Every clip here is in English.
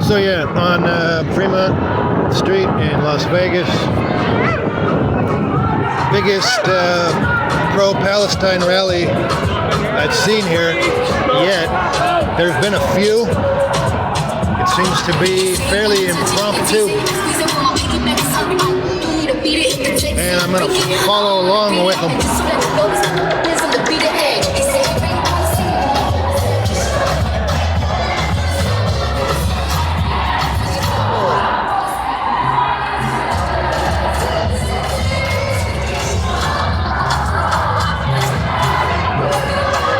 So yeah, on Fremont Street in Las Vegas, biggest pro-Palestine rally I've seen here yet. There's been a few. It seems to be fairly impromptu, and I'm going to follow along with them.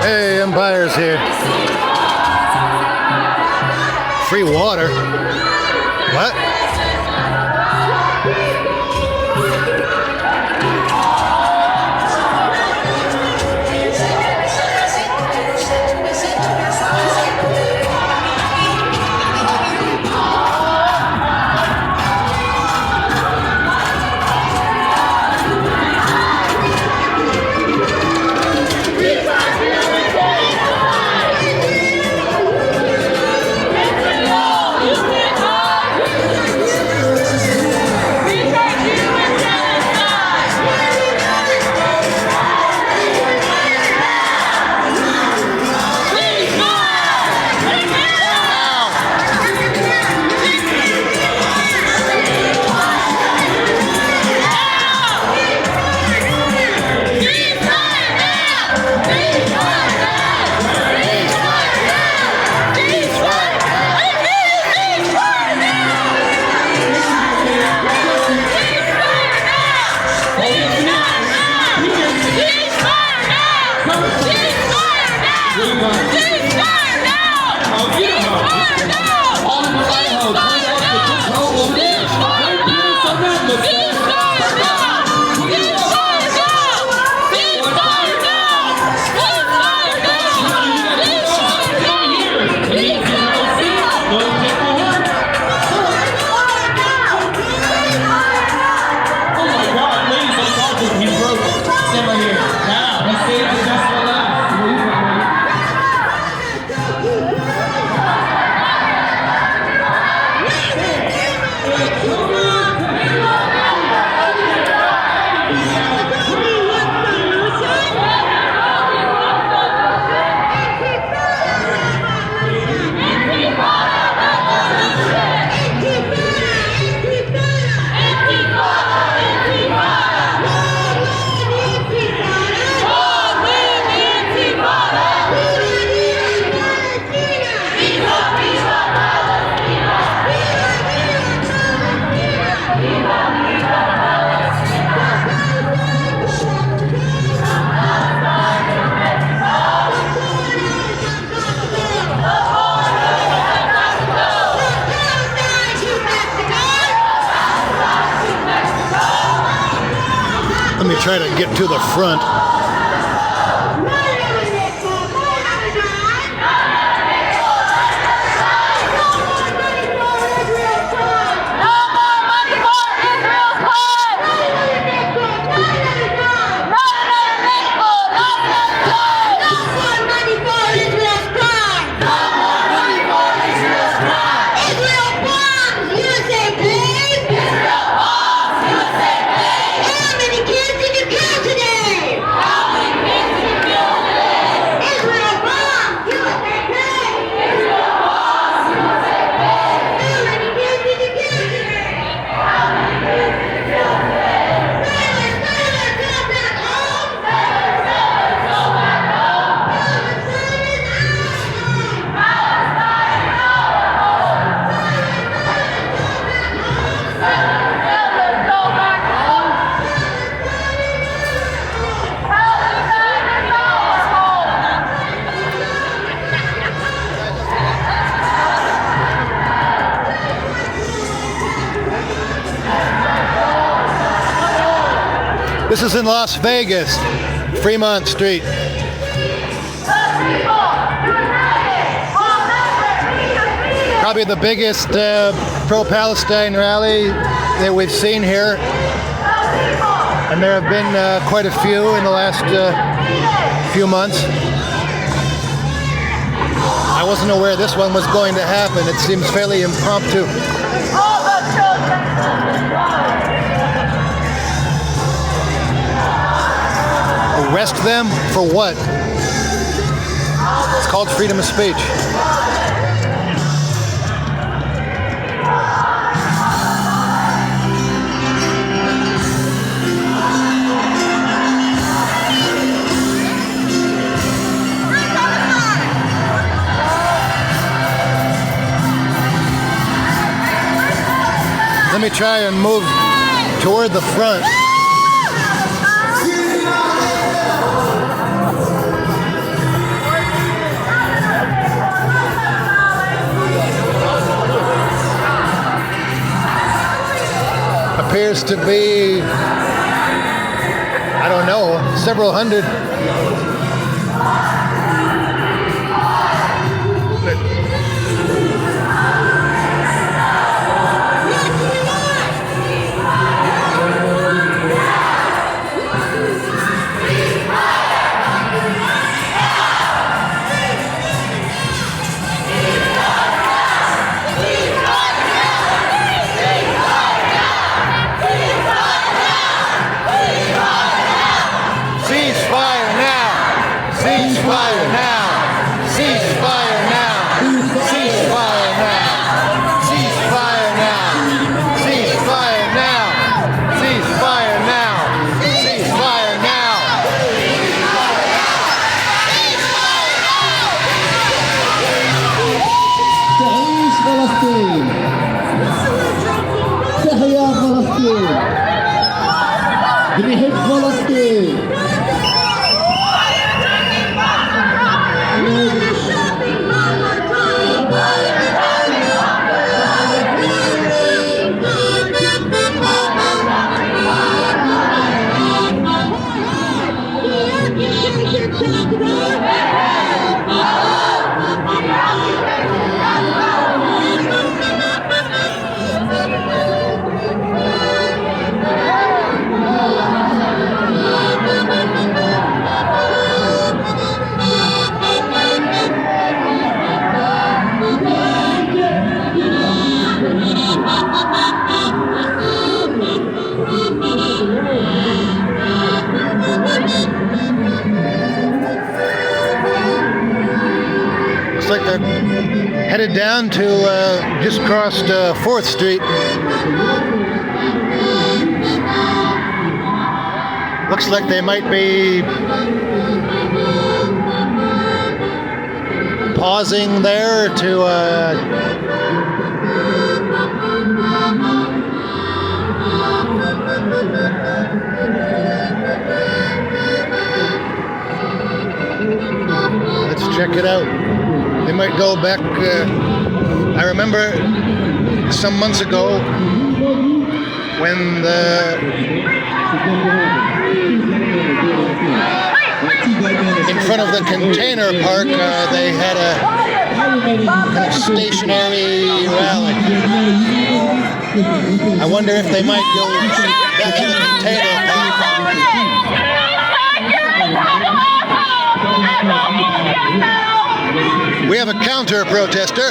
Hey, Empire's here. Free water? What? Let me try to get to the front. This is in Las Vegas, Fremont Street. Probably the biggest pro-Palestine rally that we've seen here. And there have been quite a few in the last few months. I wasn't aware this one was going to happen. It seems fairly impromptu. Arrest them for what? It's called freedom of speech. Let me try and move toward the front. Appears to be, I don't know, several hundred. Looks like they're headed down to just crossed 4th Street. Looks like they might be pausing there to let's check it out. They might go back. I remember some months ago when in front of the container park they had a kind of stationary rally. I wonder if they might go back to the container park. We have a counter protester.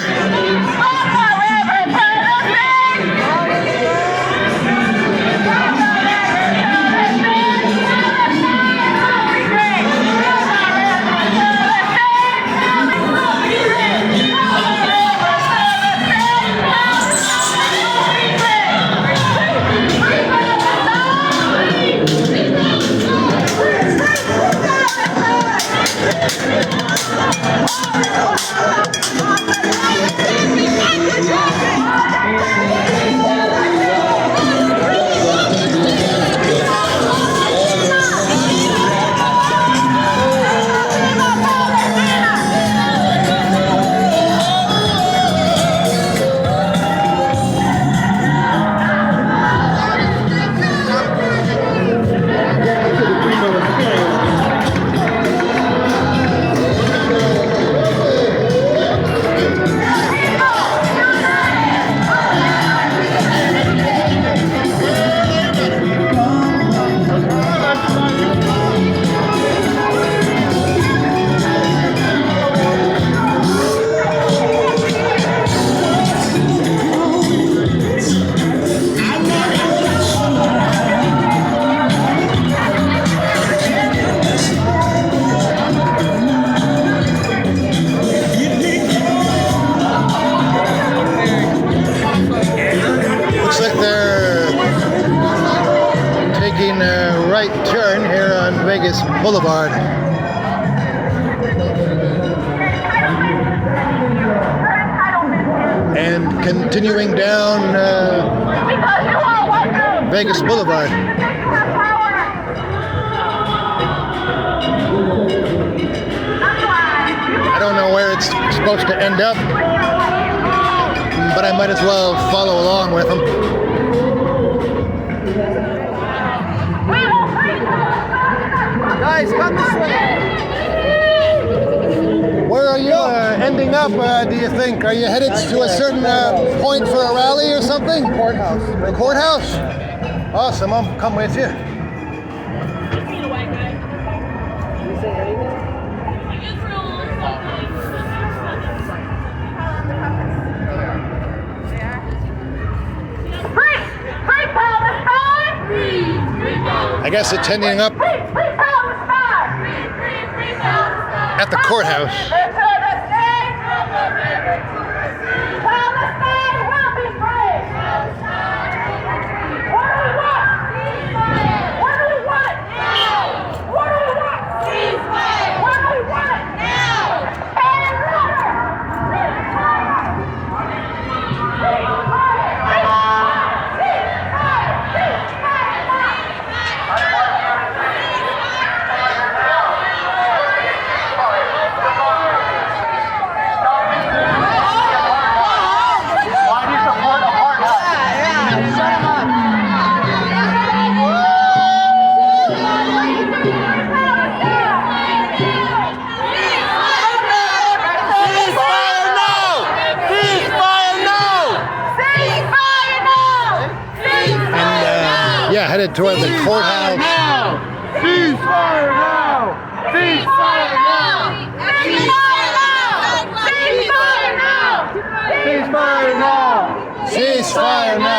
making a right turn here on Vegas Boulevard. And continuing down Vegas Boulevard. I don't know where it's supposed to end up, but I might as well follow along with them. Guys, come this way. Where are you ending up, do you think? Are you headed to a certain point for a rally or something? Courthouse. The courthouse? Awesome, I'll come with you. I guess attending up at the courthouse. Headed toward the courthouse. Ceasefire now! Ceasefire now! Ceasefire now!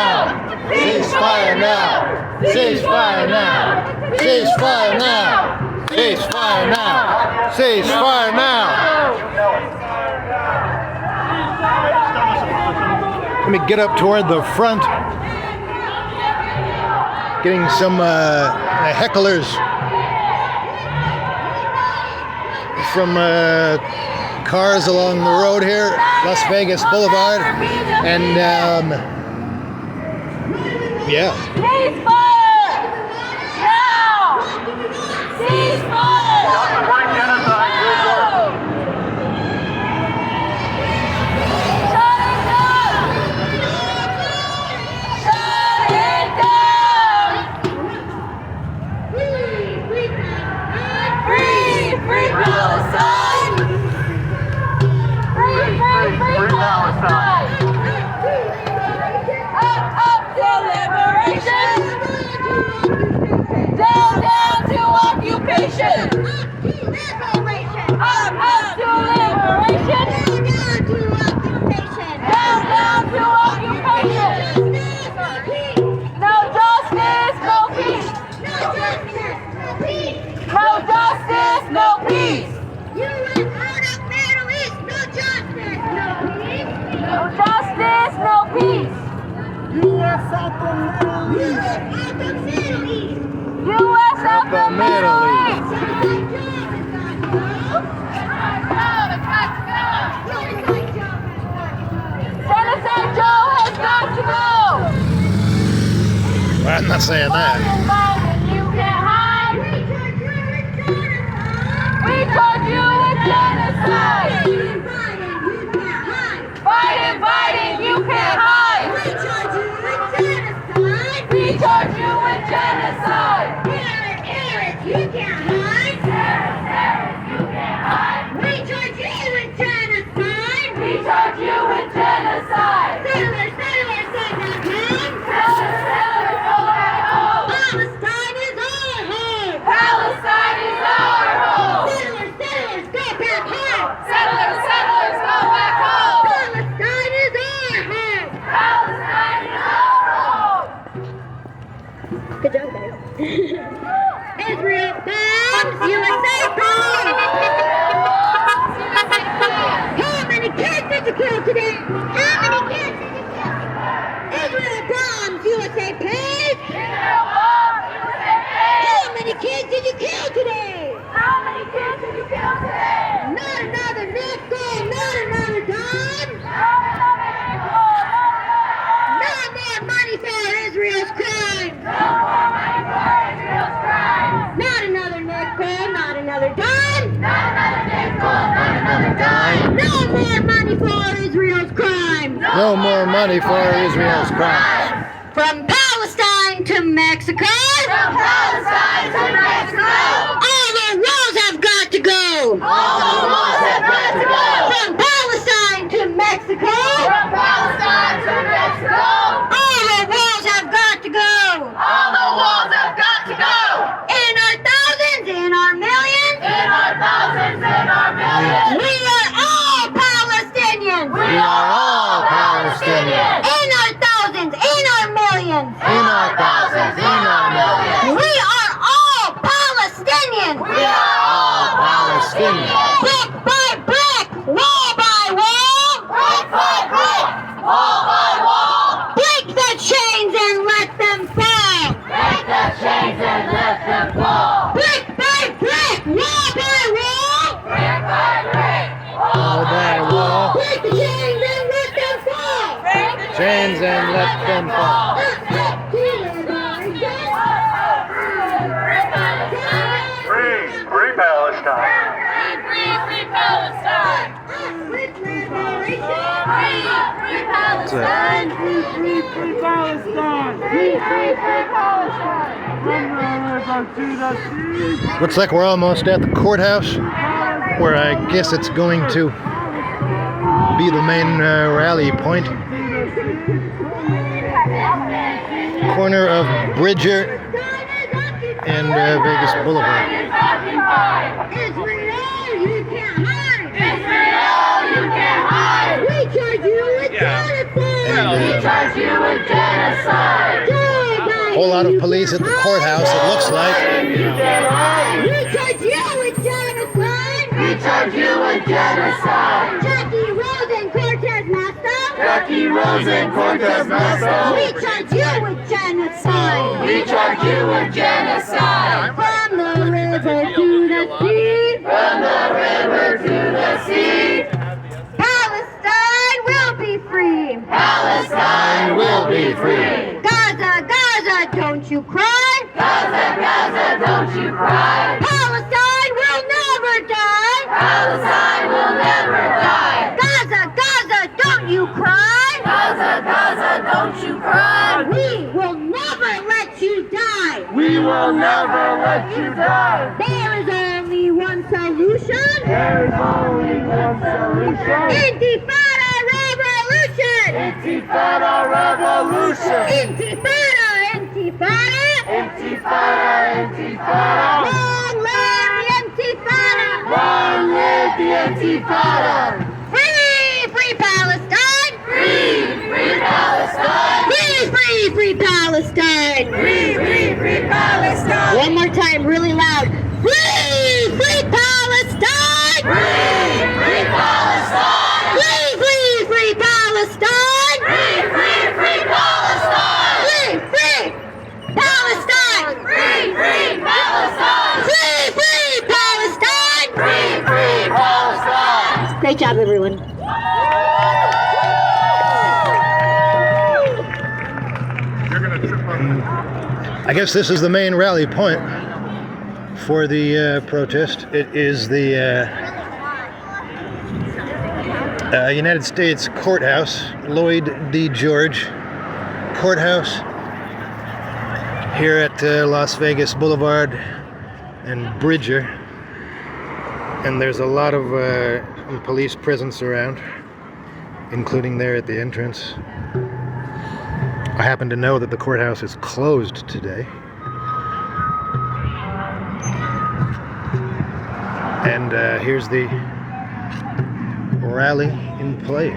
Ceasefire now! Ceasefire now! Ceasefire now! Ceasefire now! Ceasefire now! Ceasefire now! Let me get up toward the front. Getting some hecklers from cars along the road here, Las Vegas Boulevard, and yeah. Ceasefire! Now! Ceasefire! I'm not saying that. We charge you with genocide. Fighting, you can't hide. We charge you with genocide. You can't hide. You can't hide. We charge you with genocide. We charge you with genocide. Settlers, Palestine is our home. Palestine is our home. Settlers, go back home. Settlers, go back home. Palestine is our home. Palestine is our home. Good job, guys. Israel bombs, USA bombs. How many kids did you kill today? How many kids did you kill? Israel bombs, USA please. Israel bombs, USA kids did you kill today? How many kids did you kill today? Not another nickel, not another dime. No more money for Israel's crime. Not another nickel, not another dime. No more money for Israel's crime. No more money for Israel's crimes. From Palestine to Mexico. From Palestine to Mexico. All the walls have got to go. All the walls have got to go. From Palestine to Mexico. From Palestine to Mexico. All the walls have got to go. All the walls have got to go. In our thousands, in our millions. In our thousands, in our millions. We are all Palestinians. We are all Palestinians. In our thousands, in our millions. In our thousands, in our millions. We are all Palestinians. We are all Palestinians. Brick by brick, wall by wall. Brick by brick, wall by wall. Break the chains and let them fall. Break the chains and let them fall. Brick by brick, wall by wall. Brick by brick, Wall by wall. Break the chains and let them fall. break the Chains and let them fall. Free Palestine. Free Palestine. Free Palestine. Free Palestine. Free Palestine. From the river to the sea. Looks like we're almost at the courthouse, where I guess it's going to be the main rally point. Corner of Bridger and Vegas Boulevard. Israel, you can't hide. Israel, you can't hide. We charge you with genocide. We charge you with genocide. Whole lot of police at the courthouse, it looks like. We charge you with genocide. We charge you with genocide. Jackie Rose and Cortez Masto. Jackie Rose and Cortez Masto. We charge you with genocide. We charge you with genocide. From the river to the sea. From the river to the sea. Palestine will be free. Palestine will be free. Gaza, Gaza, don't you cry. Gaza, Gaza, don't you cry. Palestine will never die. Palestine will never die. Gaza, Gaza, don't you cry. Gaza, Gaza, don't you cry. We will never let you die. We will never let you die. There is only one solution. There is only one solution. Intifada revolution. Intifada revolution. Intifada, intifada. Intifada, intifada. Long live the intifada. Long live the Intifada. Free, free Palestine. Free Palestine. Free Palestine. Free Palestine. One more time, really loud. Free Palestine. Free Palestine. Free Palestine. Free Palestine. Free Palestine. Free Palestine. Free Palestine. Free Palestine. Great job, everyone. I guess this is the main rally point for the protest. It is the United States Courthouse, Lloyd D. George Courthouse, here at Las Vegas Boulevard and Bridger. And there's a lot of police presence around, including there at the entrance. I happen to know that the courthouse is closed today. And here's the rally in place.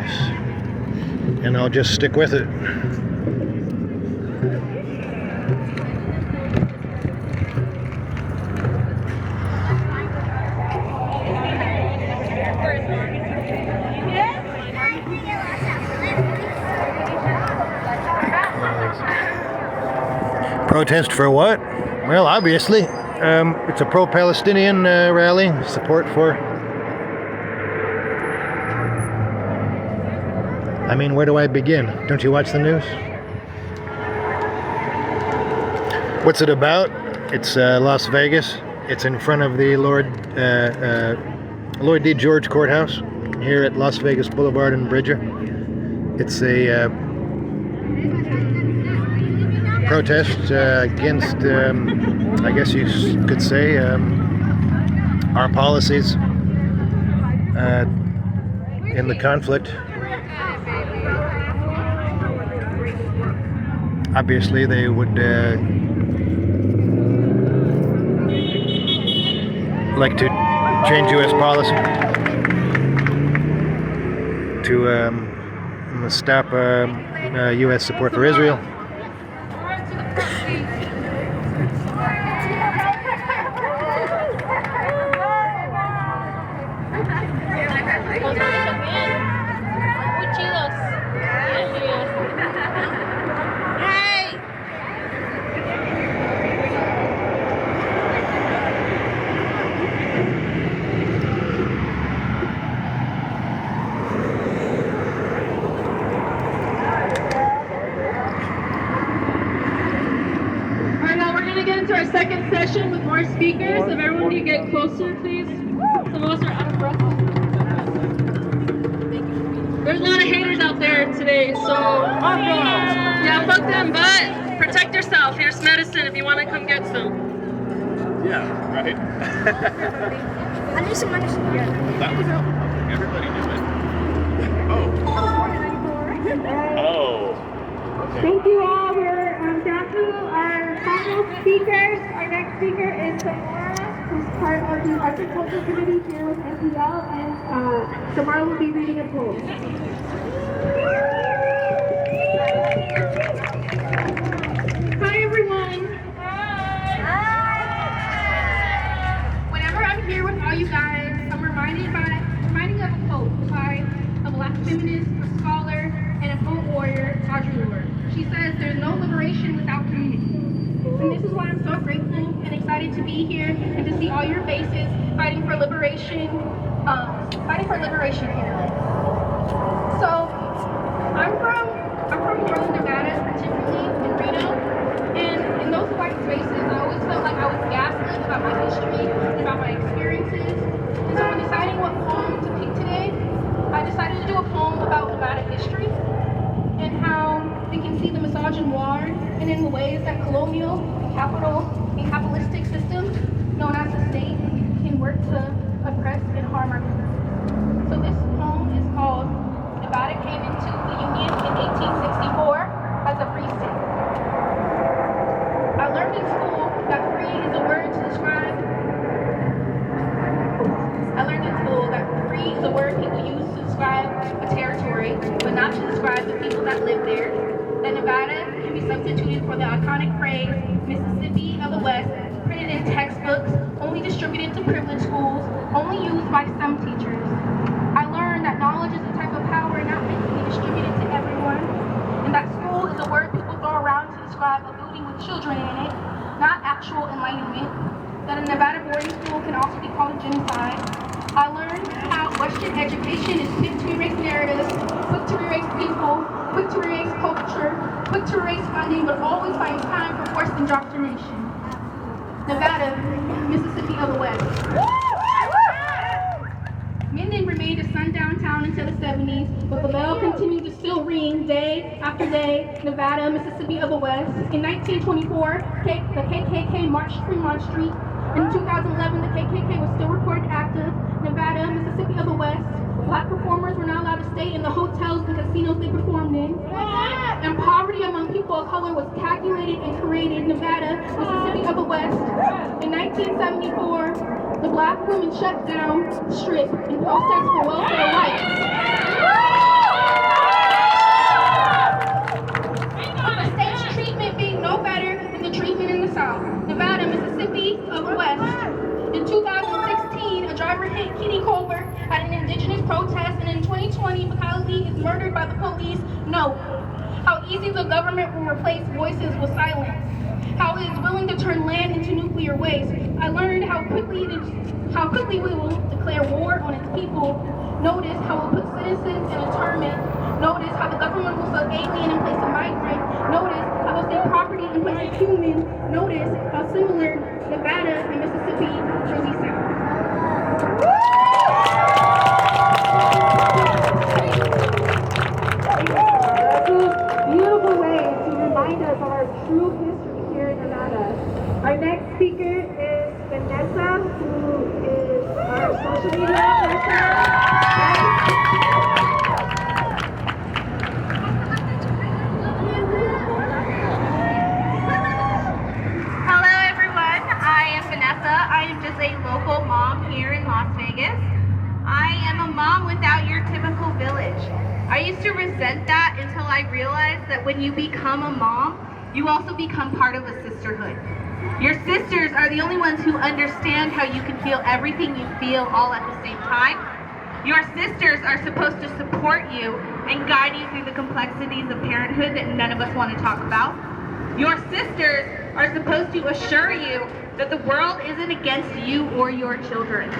And I'll just stick with it. Protest for what? Well, obviously, It's a pro-Palestinian rally, support for... I mean, where do I begin? Don't you watch the news? What's it about? It's Las Vegas. It's in front of the Lloyd D. George Courthouse here at Las Vegas Boulevard and Bridger. It's a protest against, I guess you could say, our policies in the conflict. Obviously, they would like to change U.S. policy to stop U.S. support for Israel. Our second session with more speakers. If everyone can get closer, please. Some of us are out of breath. There's a lot of haters out there today, so yeah, fuck them, but protect yourself. Here's medicine if you want to come get some. Yeah, right. I need some medicine. That would help. Everybody do it. Oh. Okay. Thank you all. We're down to our final speakers. Our next speaker is Samara, who's part of the Agriculture Committee here with NPL, and Samara will be reading a poem. Hi everyone. Whenever I'm here with all you guys, I'm reminded of a quote by a black feminist, a scholar, and a poet warrior, Audre Lorde. She says, "There's no liberation without community." And this is why I'm so grateful and excited to be here and to see all your faces fighting for liberation here. So, I'm from Northern Nevada, particularly in Reno, and in those white spaces, I always felt like I was gaslit about my history and about my experiences. And so when deciding what poem to pick today, I decided to do a poem about Nevada history and how we can see the misogynoir and in the ways that colonial and capitalistic systems known as the state can work to oppress and harm our people. So this poem is called Nevada Came into the Union in 1864 as a free state. I learned in school that free is a word to describe people use to describe a territory, but not to describe the people that live there. That Nevada can be substituted for the iconic phrase, Mississippi of the West, printed in textbooks, only distributed to privileged schools, only used by some teachers. I learned that knowledge is a type of power not meant to be distributed to everyone, and that school is a word people throw around to describe a building with children in it, not actual enlightenment. That a Nevada boarding school can also be called a genocide. I learned how Western education is quick to erase narratives, quick to erase people, quick to erase culture, quick to erase funding, but always finds time for forced indoctrination. Nevada, Mississippi of the West. Minden remained a sundown town until the 70s, but the bell continued to still ring day after day. Nevada, Mississippi of the West. In 1924, the KKK marched Fremont Street. In 2011, the KKK was still reported active. Nevada, Mississippi of the West. Black performers were not allowed to stay in the hotels and casinos they performed in. And poverty among people of color was calculated and created. Nevada, Mississippi of the West. In 1974, the black women shut down the Strip in protest for welfare rights. With the state's treatment being no better than the treatment in the South. Nevada, Mississippi of the West. In 2016, a driver hit Kitty Colbert at an indigenous protest, and in 2020, Macaulay is murdered by the police. No. How easy the government will replace voices with silence. How it is willing to turn land into nuclear your ways. I learned how quickly we will declare war on its people. Notice how we'll put citizens in internment. Notice how the government will put alien in place of migrant. Notice how they'll say property in place of human. Notice how similar Nevada and Mississippi truly sound. Beautiful way to remind us of our true history here in Nevada. Our next speaker is Vanessa, who is our social media person. Hello everyone, I am Vanessa. I am just a local mom here in Las Vegas. I am a mom without your typical village. I used to resent that until I realized that when you become a mom, you also become part of a sisterhood. Your sisters are the only ones who understand how you can feel everything you feel all at the same time. Your sisters are supposed to support you and guide you through the complexities of parenthood that none of us want to talk about. Your sisters are supposed to assure you that the world isn't against you or your children.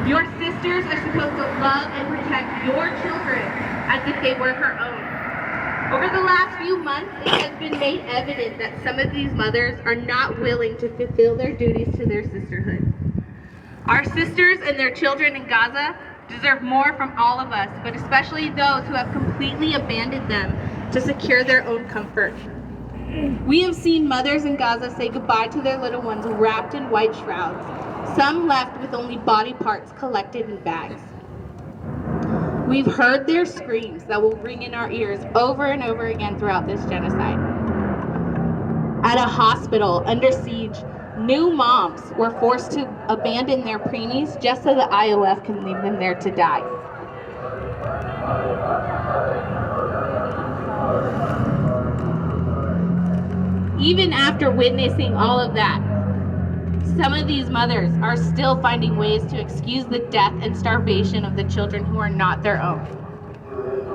Your sisters are supposed to love and protect your children as if they were her own. Over the last few months, it has been made evident that some of these mothers are not willing to fulfill their duties to their sisterhood. Our sisters and their children in Gaza deserve more from all of us, but especially those who have completely abandoned them to secure their own comfort. We have seen mothers in Gaza say goodbye to their little ones wrapped in white shrouds, some left with only body parts collected in bags. We've heard their screams that will ring in our ears over and over again throughout this genocide. At a hospital under siege, new moms were forced to abandon their preemies just so the IOF can leave them there to die. Even after witnessing all of that, some of these mothers are still finding ways to excuse the death and starvation of the children who are not their own.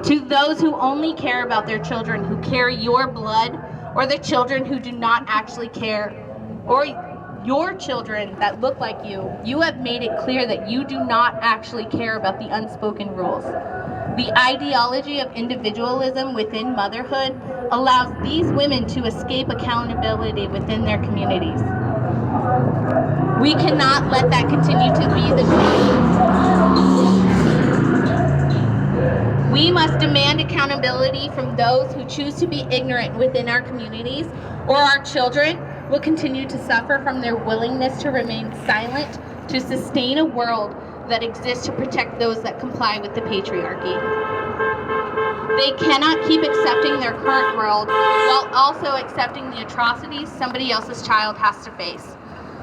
To those who only care about their children who carry your blood, or the children who do not actually care, or your children that look like you have made it clear that you do not actually care about the unspoken rules. The ideology of individualism within motherhood allows these women to escape accountability within their communities. We cannot let that continue to be the case. We must demand accountability from those who choose to be ignorant within our communities, or our children will continue to suffer from their willingness to remain silent to sustain a world that exists to protect those that comply with the patriarchy. They cannot keep accepting their current world while also accepting the atrocities somebody else's child has to face.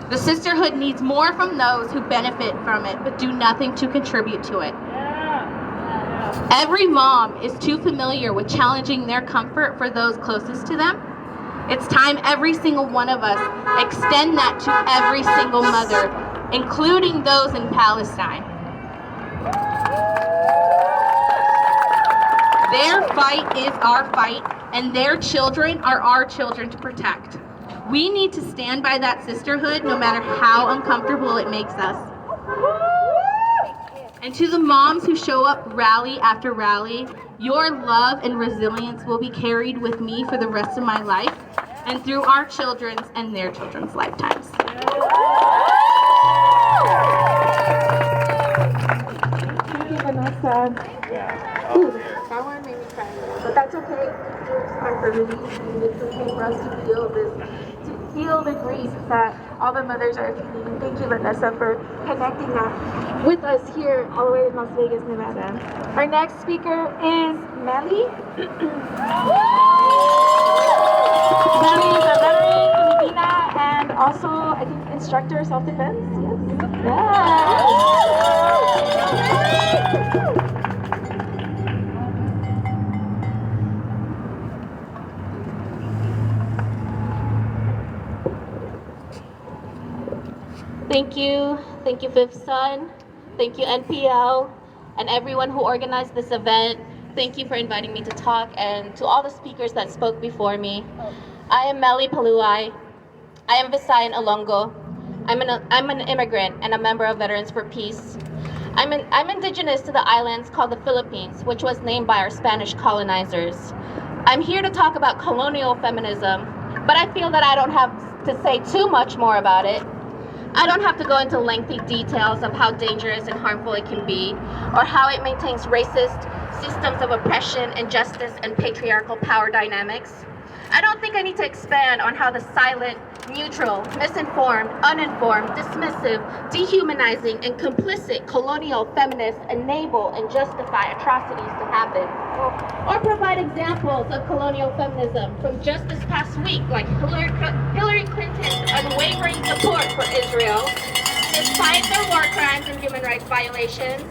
The sisterhood needs more from those who benefit from it but do nothing to contribute to it. Every mom is too familiar with challenging their comfort for those closest to them. It's time every single one of us extend that to every single mother, including those in Palestine. Their fight is our fight, and their children are our children to protect. We need to stand by that sisterhood no matter how uncomfortable it makes us. And to the moms who show up rally after rally, your love and resilience will be carried with me for the rest of my life and through our children's and their children's lifetimes. Thank you, Vanessa. Ooh, that one made me cry a little, but that's okay. It's our release, and it's okay for us to feel this, to feel the grief that all the mothers are feeling. Thank you, Vanessa, for connecting that with us here all the way in Las Vegas, Nevada. Our next speaker is Melly. Melly is a veteran, Filipina, and also, I think, instructor self-defense. Yes. Thank you Fifth Son, thank you NPL, and everyone who organized this event. Thank you for inviting me to talk, and to all the speakers that spoke before me. I am Melly Paluay. I am Visayan Ilonggo. I'm an immigrant and a member of Veterans for Peace. I'm indigenous to the islands called the Philippines, which was named by our Spanish colonizers. I'm here to talk about colonial feminism, but I feel that I don't have to say too much more about it. I don't have to go into lengthy details of how dangerous and harmful it can be, or how it maintains racist systems of oppression, injustice, and patriarchal power dynamics. I don't think I need to expand on how the silent, neutral, misinformed, uninformed, dismissive, dehumanizing, and complicit colonial feminists enable and justify atrocities to happen. Or provide examples of colonial feminism from just this past week, like Hillary Clinton's unwavering support for Israel, despite their war crimes and human rights violations,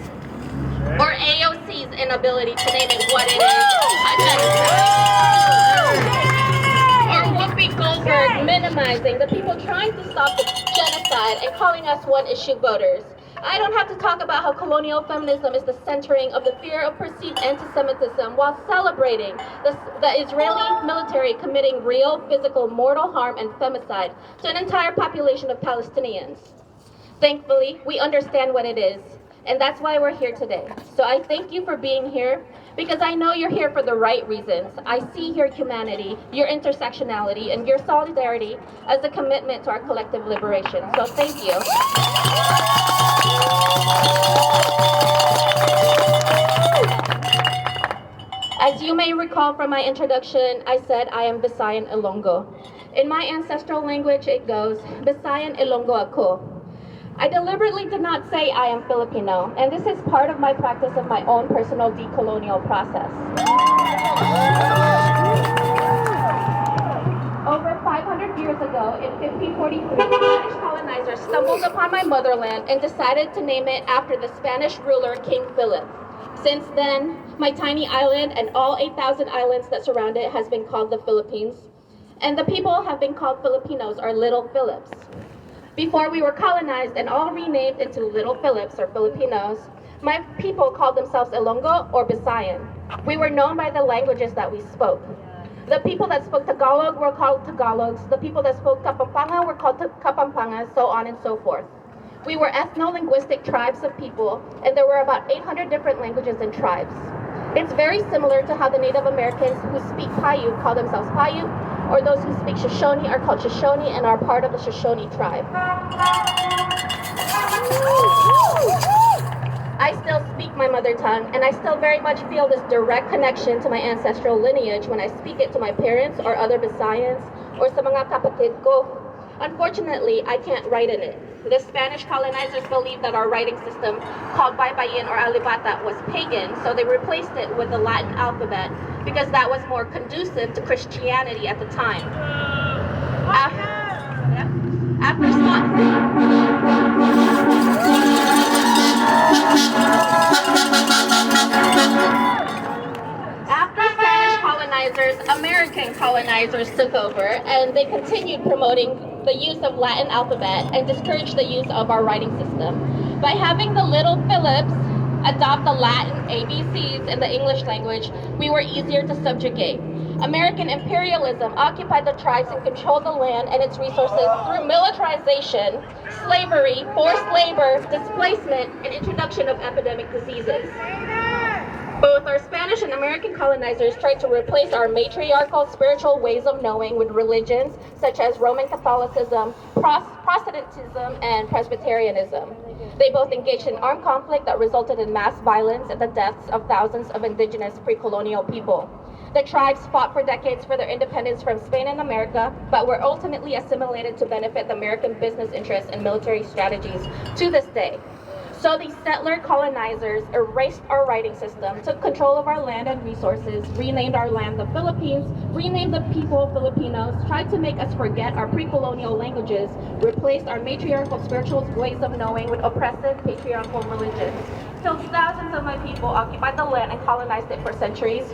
or AOC's inability to name it what it is, a genocide. Or Whoopi Goldberg minimizing the people trying to stop the genocide and calling us one-issue voters. I don't have to talk about how colonial feminism is the centering of the fear of perceived anti-Semitism while celebrating the Israeli military committing real, physical, mortal harm and femicide to an entire population of Palestinians. Thankfully, we understand what it is, and that's why we're here today. So I thank you for being here, because I know you're here for the right reasons. I see your humanity, your intersectionality, and your solidarity as a commitment to our collective liberation. So thank you. As you may recall from my introduction, I said I am Visayan Ilonggo. In my ancestral language, it goes, Visayan Ilonggo ako. I deliberately did not say I am Filipino, and this is part of my practice of my own personal decolonial process. Over 500 years ago, in 1543, Spanish colonizers stumbled upon my motherland and decided to name it after the Spanish ruler, King Philip. Since then, my tiny island and all 8,000 islands that surround it has been called the Philippines, and the people have been called Filipinos or Little Philips. Before we were colonized and all renamed into Little Philips or Filipinos, my people called themselves Ilonggo or Visayan. We were known by the languages that we spoke. The people that spoke Tagalog were called Tagalogs, the people that spoke Kapampangan were called Kapampangas, so on and so forth. We were ethno-linguistic tribes of people, and there were about 800 different languages and tribes. It's very similar to how the Native Americans who speak Paiute call themselves Paiute, or those who speak Shoshone are called Shoshone and are part of the Shoshone tribe. I still speak my mother tongue, and I still very much feel this direct connection to my ancestral lineage when I speak it to my parents or other Visayans or sa mga kapatid ko. Unfortunately, I can't write in it. The Spanish colonizers believed that our writing system, called Baybayin or Alibata, was pagan, so they replaced it with the Latin alphabet because that was more conducive to Christianity at the time. After Spanish colonizers, American colonizers took over, and they continued promoting the use of Latin alphabet and discouraged the use of our writing system. By having the Little Philips adopt the Latin ABCs in the English language, we were easier to subjugate. American imperialism occupied the tribes and controlled the land and its resources through militarization, slavery, forced labor, displacement, and introduction of epidemic diseases. Both our Spanish and American colonizers tried to replace our matriarchal spiritual ways of knowing with religions such as Roman Catholicism, Protestantism, and Presbyterianism. They both engaged in armed conflict that resulted in mass violence and the deaths of thousands of indigenous pre-colonial people. The tribes fought for decades for their independence from Spain and America, but were ultimately assimilated to benefit the American business interests and military strategies to this day. So these settler colonizers erased our writing system, took control of our land and resources, renamed our land the Philippines, renamed the people Filipinos, tried to make us forget our pre-colonial languages, replaced our matriarchal spiritual ways of knowing with oppressive patriarchal religions. Till thousands of my people occupied the land and colonized it for centuries.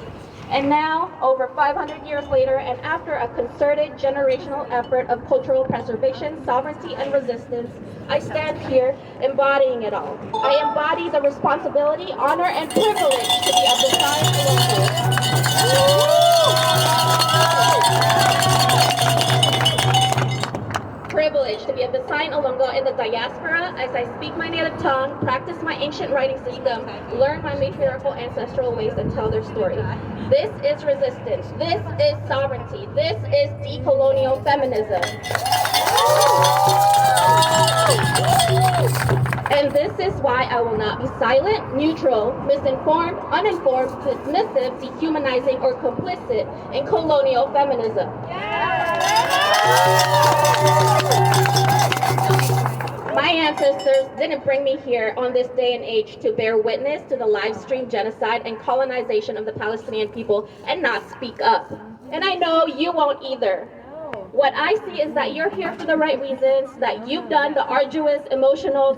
And now, over 500 years later, and after a concerted generational effort of cultural preservation, sovereignty, and resistance, I stand here embodying it all. I embody the responsibility, honor, and privilege to be a Visayan Ilonggo. privilege to be a Visayan Ilonggo in the diaspora as I speak my native tongue, practice my ancient writing system, learn my matriarchal ancestral ways, and tell their story. This is resistance. This is sovereignty. This is decolonial feminism. And this is why I will not be silent, neutral, misinformed, uninformed, dismissive, dehumanizing, or complicit in colonial feminism. My ancestors didn't bring me here on this day and age to bear witness to the live stream genocide and colonization of the Palestinian people and not speak up. And I know you won't either. What I see is that you're here for the right reasons, that you've done the arduous, emotional,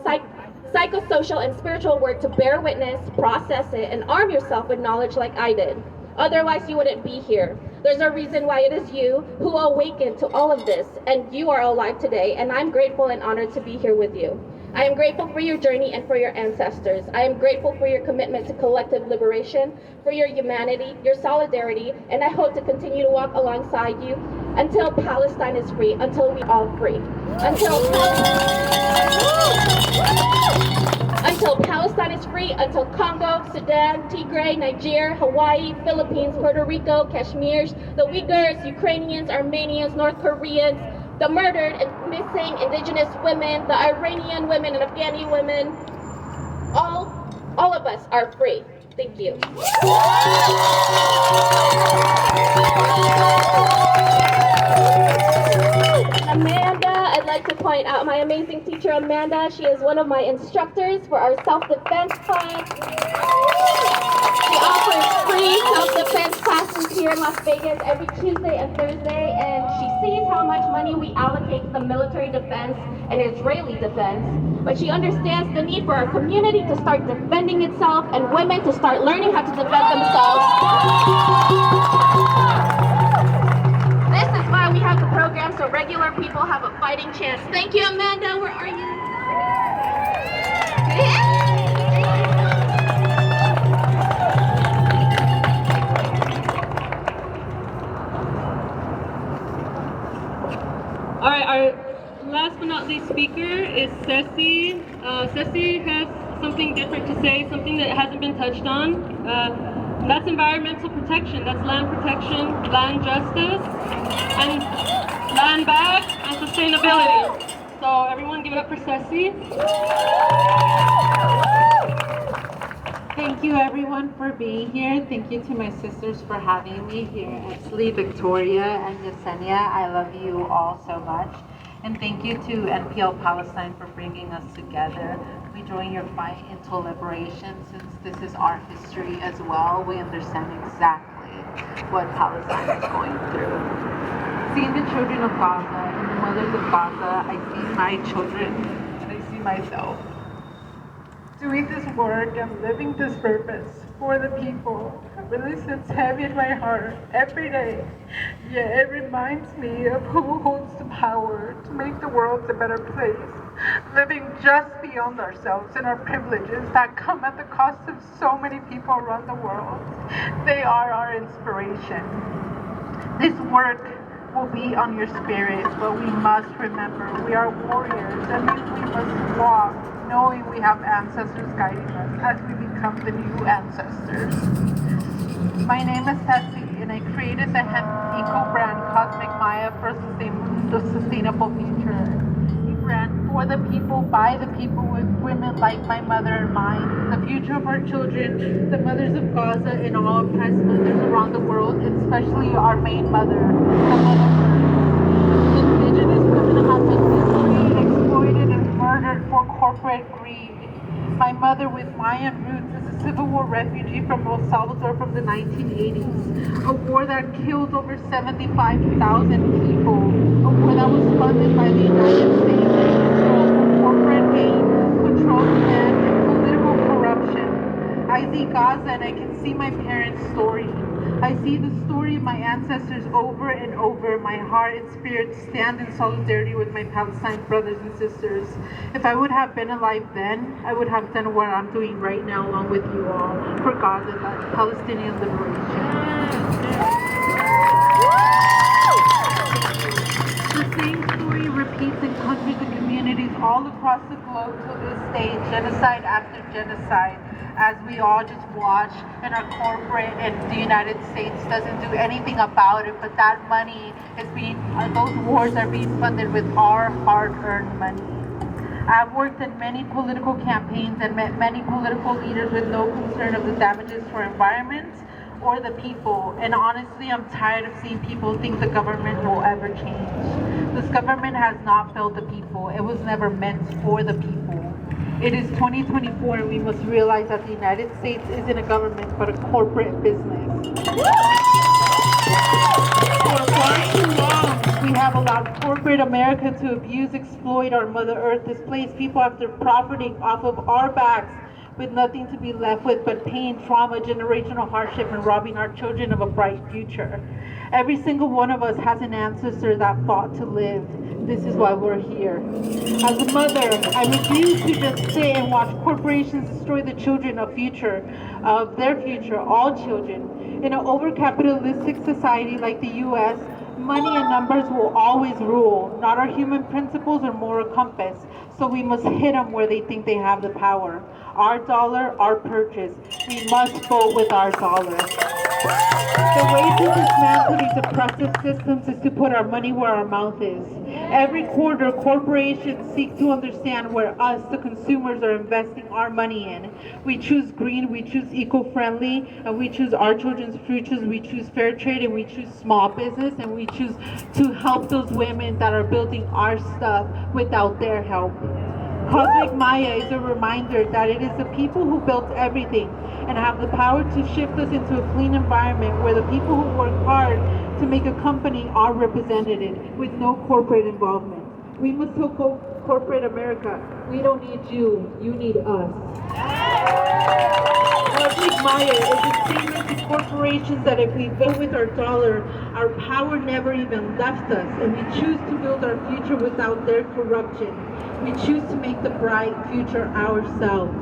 psychosocial, and spiritual work to bear witness, process it, and arm yourself with knowledge like I did. Otherwise, you wouldn't be here. There's a reason why it is you who awakened to all of this, and you are alive today, and I'm grateful and honored to be here with you. I am grateful for your journey and for your ancestors. I am grateful for your commitment to collective liberation, for your humanity, your solidarity, and I hope to continue to walk alongside you until Palestine is free, until we all free. Until Palestine is free, until Congo, Sudan, Tigray, Niger, Hawaii, Philippines, Puerto Rico, Kashmirs, the Uyghurs, Ukrainians, Armenians, North Koreans, the murdered and missing indigenous women, the Iranian women and Afghani women, all of us are free. Thank you. Amanda, I'd like to point out my amazing teacher, Amanda. She is one of my instructors for our self-defense class. She offers free self-defense classes here in Las Vegas every Tuesday and Thursday, and she sees how much money we allocate to the military defense and Israeli defense. But she understands the need for our community to start defending itself and women to start learning how to defend themselves. This is why we have the program so regular people have a fighting chance. Thank you, Amanda. Where are you? All right, our last but not least speaker is Ceci. Ceci has something different to say, something that hasn't been touched on. That's environmental protection, that's land protection, land justice, and land back, and sustainability. So everyone give it up for Ceci. Thank you everyone for being here. Thank you to my sisters for having me here. Ashley, Victoria, and Yesenia. I love you all so much. And thank you to NPL Palestine for bringing us together. We join your fight into liberation since this is our history as well. We understand exactly what Palestine is going through. Seeing the children of Gaza and the mothers of Gaza, I see my children and I see myself. Doing this work and living this purpose for the people really sits heavy in my heart every day. Yet it reminds me of who holds the power to make the world a better place, living just beyond ourselves and our privileges that come at the cost of so many people around the world. They are our inspiration. This work will be on your spirit, but we must remember we are warriors. That means we must walk knowing we have ancestors guiding us as we become the new ancestors. My name is Ceci, and I created the hemp eco-brand Cosmic Maya for the sustainable future. A brand for the people, by the people, with women like my mother and mine, the future of our children, the mothers of Gaza, and all oppressed mothers around the world, and especially our main mother, the Mother Earth. Indigenous women have been mistreated, exploited, and murdered for corporate greed. My mother, with Mayan roots, is a Civil War refugee from El Salvador from the 1980s, a war that killed over 75,000 people, a war that was funded by the United States and controlled for corporate gain, controlled land, and political corruption. I see Gaza and I can see my parents' story. I see the story of my ancestors over and over. My heart and spirit stand in solidarity with my Palestine brothers and sisters. If I would have been alive then, I would have done what I'm doing right now along with you all for Gaza, Palestinian liberation. The same story repeats repeats in countries and communities all across the globe to this day, genocide after genocide, as we all just watch, and our corporate and the United States doesn't do anything about it, but that money is those wars are being funded with our hard-earned money. I've worked in many political campaigns and met many political leaders with no concern of the damages for environment or the people. And honestly, I'm tired of seeing people think the government will ever change. This government has not failed the people. It was never meant for the people. It is 2024 and we must realize that the United States isn't a government but a corporate business. For far too long, we have allowed corporate America to abuse, exploit our Mother Earth, displace people after profiting off of our backs with nothing to be left with but pain, trauma, generational hardship, and robbing our children of a bright future. Every single one of us has an ancestor that fought to live. This is why we're here. As a mother, I refuse to just sit and watch corporations destroy the children of their future, all children. In an over-capitalistic society like the U.S., money and numbers will always rule, not our human principles or moral compass. So we must hit them where they think they have the power. Our dollar, our purchase. We must vote with our dollar. The way to dismantle these oppressive systems is to put our money where our mouth is. Every quarter, corporations seek to understand where us, the consumers, are investing our money in. We choose green, we choose eco-friendly, and we choose our children's futures, we choose fair trade, and we choose small business, and we choose to help those women that are building our stuff without their help. Cosmic Maya is a reminder that it is the people who built everything and have the power to shift us into a clean environment where the people who work hard to make a company are represented with no corporate involvement. We must tell corporate America, we don't need you, you need us. Cosmic Maya is a statement to corporations that if we vote with our dollar, our power never even left us, and we choose to build our future without their corruption. We choose to make the bright future ourselves.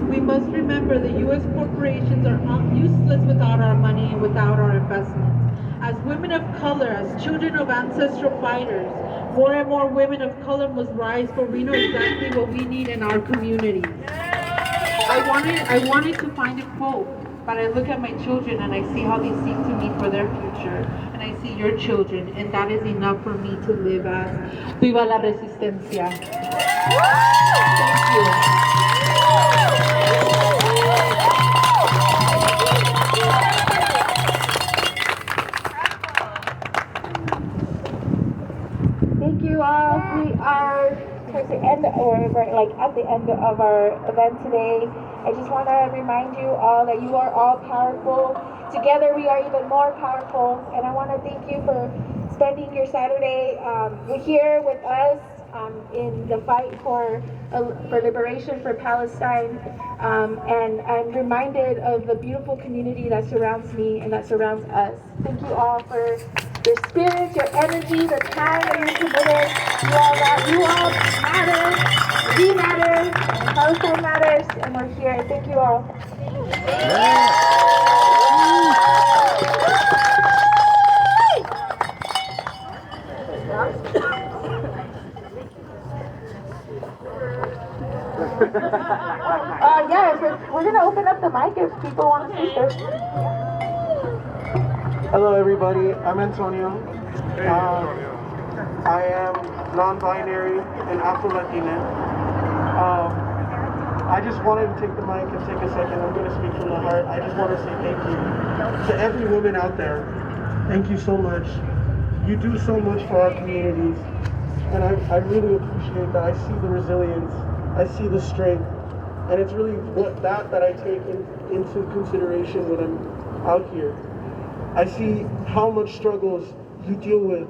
We must remember the U.S. corporations are useless without our money and without our investments. As women of color, as children of ancestral fighters, more and more women of color must rise, for we know exactly what we need in our communities. I wanted to find a quote, but I look at my children and I see how they seek to me for their future. And I see your children, and that is enough for me to live as. Viva la resistencia. Thank you. Thank you all. We are towards the end, or we're like at the end of our event today. I just want to remind you all that you are all powerful. Together we are even more powerful. And I want to thank you for spending your Saturday here with us in the fight for liberation for Palestine. And I'm reminded of the beautiful community that surrounds me and that surrounds us. Thank you all for your spirit, your energy, the time that you're committed. You all matter. We matter. Palestine matters, and we're here. Thank you all. Yes, we're going to open up the mic if people want to speak this. Hello everybody, I'm Antonio. I am non-binary and Afro-Latina. I just wanted to take the mic and take a second. I'm going to speak from the heart. I just want to say thank you to every woman out there. Thank you so much. You do so much for our communities. And I really appreciate that. I see the resilience. I see the strength. And it's really that I take into consideration when I'm out here. I see how much struggles you deal with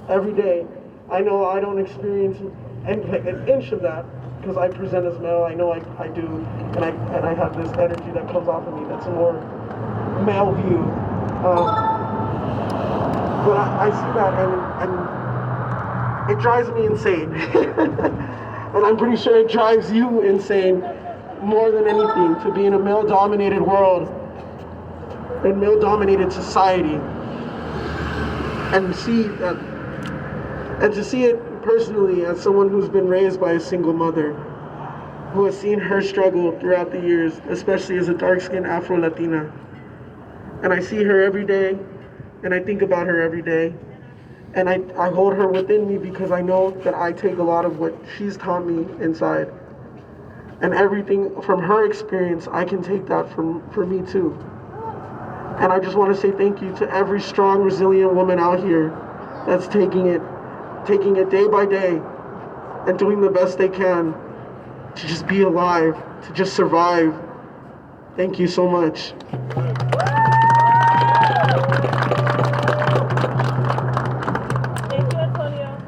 every day. I know I don't experience an inch of that because I present as male. I know I do, and I have this energy that comes off of me that's a more male view. But I see that, and it drives me insane. And I'm pretty sure it drives you insane more than anything, to be in a male-dominated world, in male-dominated society, and to see it personally as someone who's been raised by a single mother, who has seen her struggle throughout the years, especially as a dark-skinned Afro-Latina. And I see her every day, and I think about her every day. And I hold her within me because I know that I take a lot of what she's taught me inside. And everything from her experience, I can take that for me too. And I just want to say thank you to every strong, resilient woman out here that's taking it day by day and doing the best they can to just be alive, to just survive. Thank you so much. Thank you, Antonio.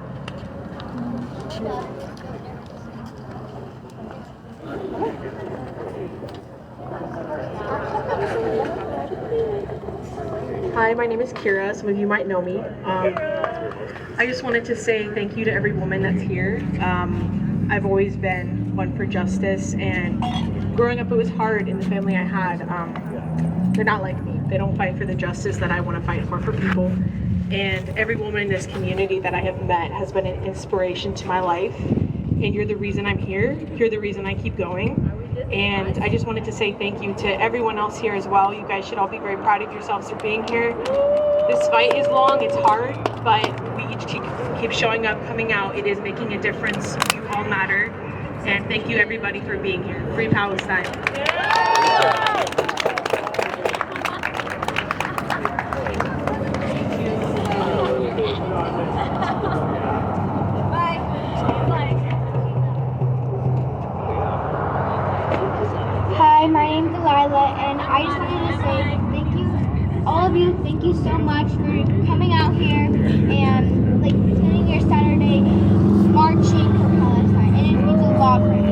Hi, my name is Kira. Some of you might know me. I just wanted to say thank you to every woman that's here. I've always been one for justice, and growing up it was hard in the family I had. They're not like me. They don't fight for the justice that I want to fight for people. And every woman in this community that I have met has been an inspiration to my life. And you're the reason I'm here. You're the reason I keep going. And I just wanted to say thank you to everyone else here as well. You guys should all be very proud of yourselves for being here. This fight is long, it's hard, but we each keep showing up, coming out. It is making a difference. You all matter. And thank you everybody for being here. Free Palestine. Hi, my name's Delilah, and I just wanted to say thank you, all of you, thank you so much for coming out here and like spending your Saturday marching for Palestine, and it means a lot for me. And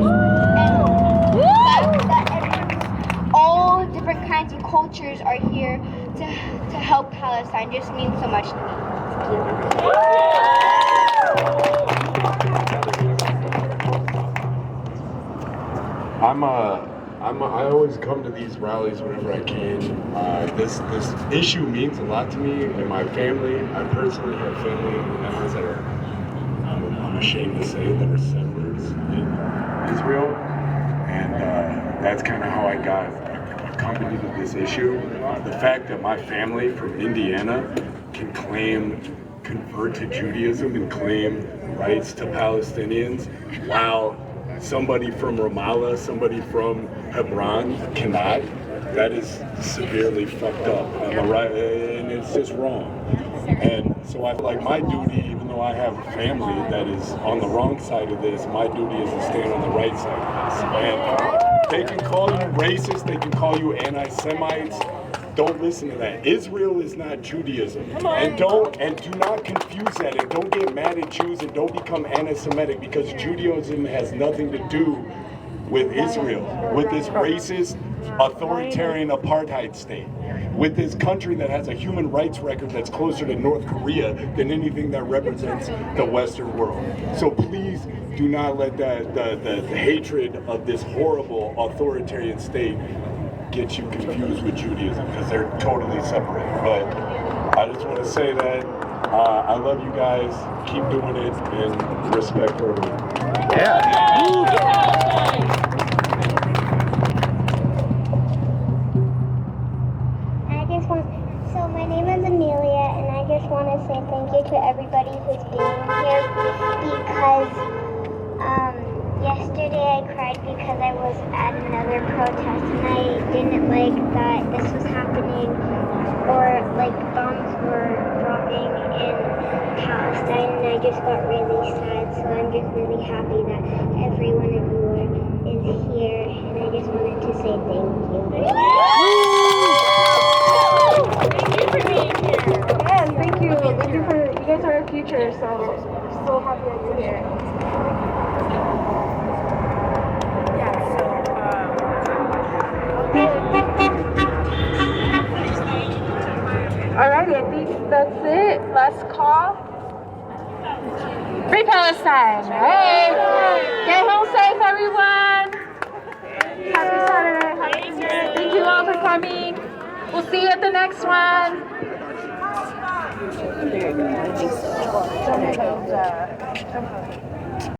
the fact that everyone, all different kinds of cultures are here to help Palestine just means so much to me. I always come to these rallies whenever I can. This issue means a lot to me and my family. I personally have family members that are, I'm ashamed to say, that are settlers in Israel. And that's kind of how I got accompanied with this issue. The fact that my family from Indiana can convert to Judaism and claim rights to Palestinians, while somebody from Ramallah, somebody from Hebron cannot. That is severely fucked up, and it's just wrong. And so I feel like my duty, even though I have a family that is on the wrong side of this, my duty is to stand on the right side of this. And they can call you racist, they can call you anti-Semites. Don't listen to that. Israel is not Judaism. And do not confuse that, and don't get mad at Jews, and don't become anti-Semitic, because Judaism has nothing to do with Israel, with this racist, authoritarian apartheid state, with this country that has a human rights record that's closer to North Korea than anything that represents the Western world. So please do not let the hatred of this horrible authoritarian state get you confused with Judaism, because they're totally separate. But I just want to say that I love you guys. Keep doing it, and respect for everyone. So my name is Amelia, and I just want to say thank you to everybody who's being here, because yesterday I cried because I was at another protest and I didn't like that this was happening, or like bombs were dropping in Palestine, and I just got really sad. So I'm just really happy that every one of you is here, and I just wanted to say thank you. Thank you for being here. Yes, thank you. Thank you for, you guys are our future, so happy to be here. Alrighty, I think that's it. Last call. Free Palestine. Hey! Get home safe, everyone. Happy Saturday. Thank you all for coming. We'll see See you at the next one. There you go. I think so.